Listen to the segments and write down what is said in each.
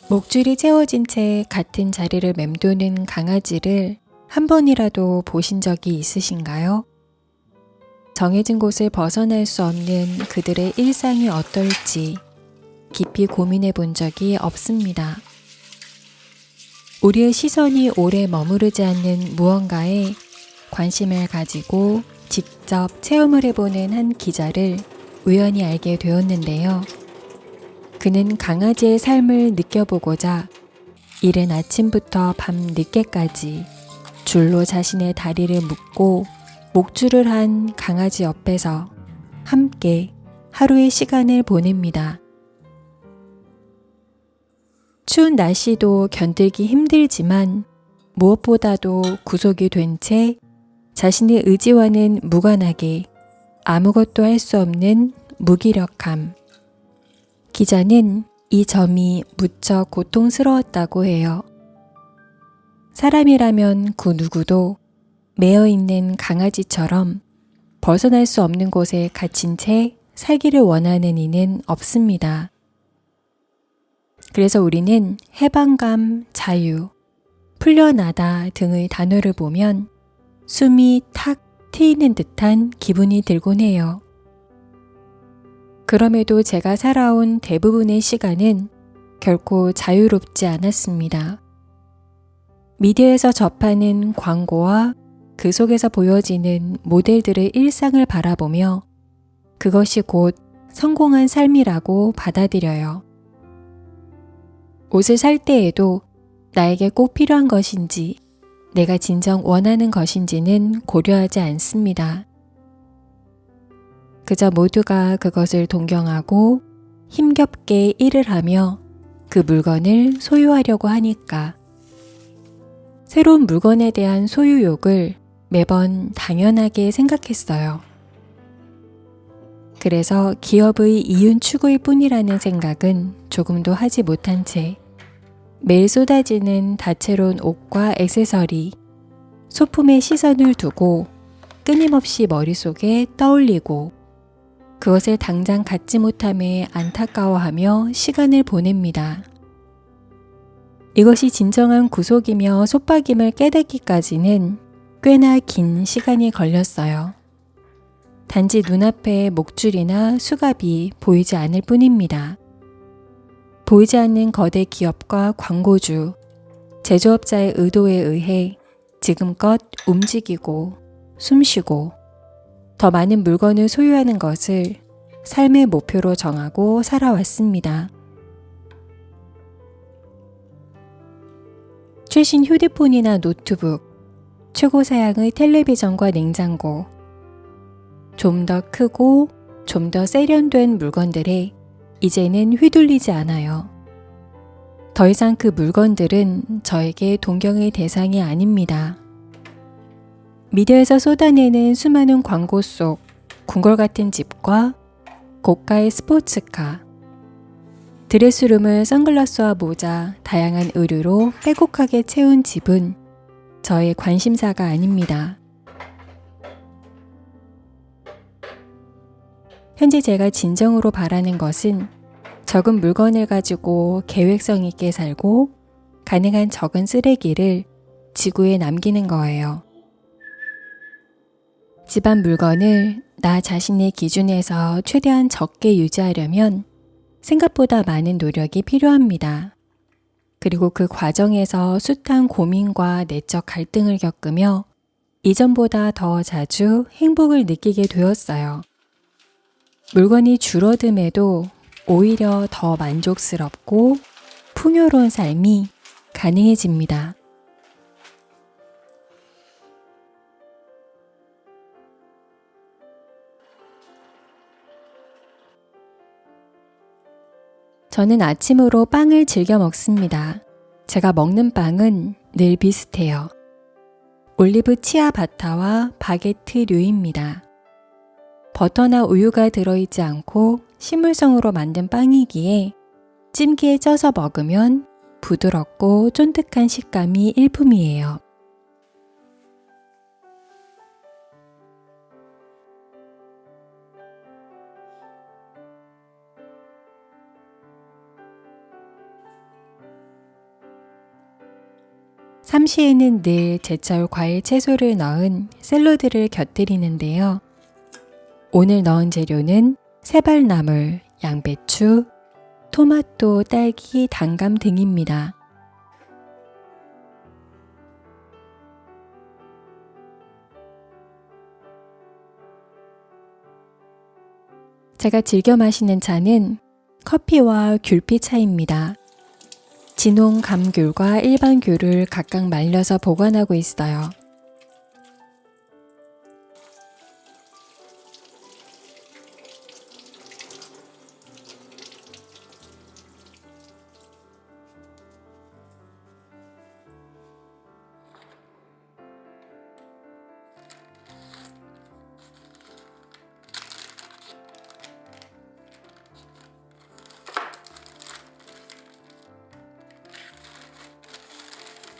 목줄이 채워진 채 같은 자리를 맴도는 강아지를 한 번이라도 보신 적이 있으신가요? 정해진 곳을 벗어날 수 없는 그들의 일상이 어떨지 깊이 고민해 본 적이 없습니다. 우리의 시선이 오래 머무르지 않는 무언가에 관심을 가지고 직접 체험을 해보는 한 기자를 우연히 알게 되었는데요. 그는 강아지의 삶을 느껴보고자 이른 아침부터 밤 늦게까지 줄로 자신의 다리를 묶고 목줄을 한 강아지 옆에서 함께 하루의 시간을 보냅니다. 추운 날씨도 견디기 힘들지만 무엇보다도 구속이 된 채 자신의 의지와는 무관하게 아무것도 할 수 없는 무기력함. 기자는 이 점이 무척 고통스러웠다고 해요. 사람이라면 그 누구도 매여 있는 강아지처럼 벗어날 수 없는 곳에 갇힌 채 살기를 원하는 이는 없습니다. 그래서 우리는 해방감, 자유, 풀려나다 등의 단어를 보면 숨이 탁 트이는 듯한 기분이 들곤 해요. 그럼에도 제가 살아온 대부분의 시간은 결코 자유롭지 않았습니다. 미디어에서 접하는 광고와 그 속에서 보여지는 모델들의 일상을 바라보며 그것이 곧 성공한 삶이라고 받아들여요. 옷을 살 때에도 나에게 꼭 필요한 것인지 내가 진정 원하는 것인지는 고려하지 않습니다. 그저 모두가 그것을 동경하고 힘겹게 일을 하며 그 물건을 소유하려고 하니까 새로운 물건에 대한 소유욕을 매번 당연하게 생각했어요. 그래서 기업의 이윤 추구일 뿐이라는 생각은 조금도 하지 못한 채 매일 쏟아지는 다채로운 옷과 액세서리, 소품에 시선을 두고 끊임없이 머릿속에 떠올리고 그것을 당장 갖지 못함에 안타까워하며 시간을 보냅니다. 이것이 진정한 구속이며 속박임을 깨닫기까지는 꽤나 긴 시간이 걸렸어요. 단지 눈앞에 목줄이나 수갑이 보이지 않을 뿐입니다. 보이지 않는 거대 기업과 광고주, 제조업자의 의도에 의해 지금껏 움직이고 숨쉬고 더 많은 물건을 소유하는 것을 삶의 목표로 정하고 살아왔습니다. 최신 휴대폰이나 노트북, 최고 사양의 텔레비전과 냉장고, 좀 더 크고 좀 더 세련된 물건들에 이제는 휘둘리지 않아요. 더 이상 그 물건들은 저에게 동경의 대상이 아닙니다. 미디어에서 쏟아내는 수많은 광고 속 궁궐 같은 집과 고가의 스포츠카, 드레스룸을 선글라스와 모자, 다양한 의류로 빼곡하게 채운 집은 저의 관심사가 아닙니다. 현재 제가 진정으로 바라는 것은 적은 물건을 가지고 계획성 있게 살고 가능한 적은 쓰레기를 지구에 남기는 거예요. 집안 물건을 나 자신의 기준에서 최대한 적게 유지하려면 생각보다 많은 노력이 필요합니다. 그리고 그 과정에서 숱한 고민과 내적 갈등을 겪으며 이전보다 더 자주 행복을 느끼게 되었어요. 물건이 줄어듦에도 오히려 더 만족스럽고 풍요로운 삶이 가능해집니다. 저는 아침으로 빵을 즐겨 먹습니다. 제가 먹는 빵은 늘 비슷해요. 올리브 치아바타와 바게트류입니다. 버터나 우유가 들어있지 않고 식물성으로 만든 빵이기에 찜기에 쪄서 먹으면 부드럽고 쫀득한 식감이 일품이에요. 삼시에는 늘 제철 과일 채소를 넣은 샐러드를 곁들이는데요. 오늘 넣은 재료는 새발나물, 양배추, 토마토, 딸기, 단감 등입니다. 제가 즐겨 마시는 차는 커피와 귤피 차입니다. 진홍 감귤과 일반 귤을 각각 말려서 보관하고 있어요.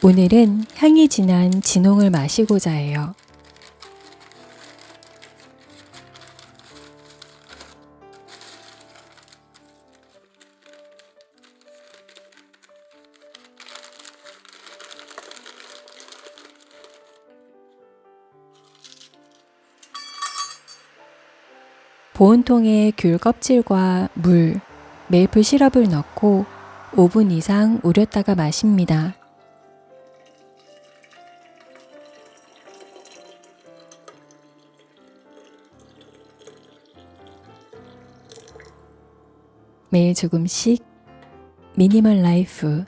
오늘은 향이 진한 진홍을 마시고자 해요. 보온통에 귤 껍질과 물, 메이플 시럽을 넣고 5분 이상 우렸다가 마십니다. 매일 조금씩 미니멀 라이프.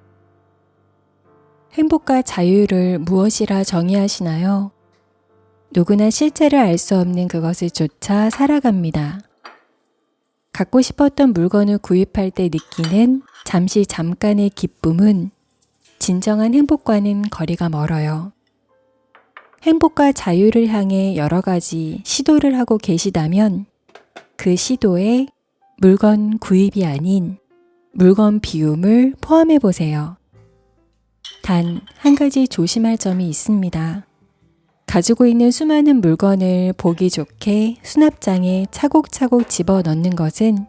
행복과 자유를 무엇이라 정의하시나요? 누구나 실체를 알 수 없는 그것을 쫓아 살아갑니다. 갖고 싶었던 물건을 구입할 때 느끼는 잠깐의 기쁨은 진정한 행복과는 거리가 멀어요. 행복과 자유를 향해 여러 가지 시도를 하고 계시다면 그 시도에 물건 구입이 아닌 물건 비움을 포함해 보세요. 단 한 가지 조심할 점이 있습니다. 가지고 있는 수많은 물건을 보기 좋게 수납장에 차곡차곡 집어넣는 것은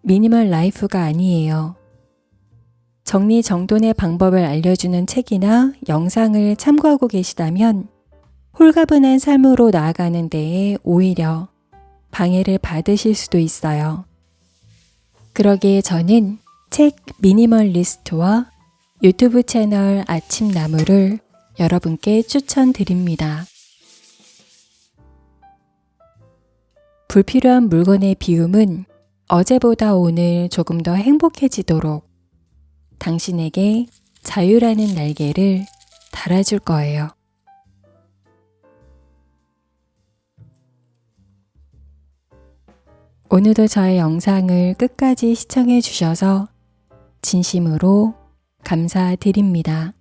미니멀 라이프가 아니에요. 정리정돈의 방법을 알려주는 책이나 영상을 참고하고 계시다면 홀가분한 삶으로 나아가는 데에 오히려 방해를 받으실 수도 있어요. 그러기에 저는 책 미니멀리스트와 유튜브 채널 아침 나무를 여러분께 추천드립니다. 불필요한 물건의 비움은 어제보다 오늘 조금 더 행복해지도록 당신에게 자유라는 날개를 달아줄 거예요. 오늘도 저의 영상을 끝까지 시청해 주셔서 진심으로 감사드립니다.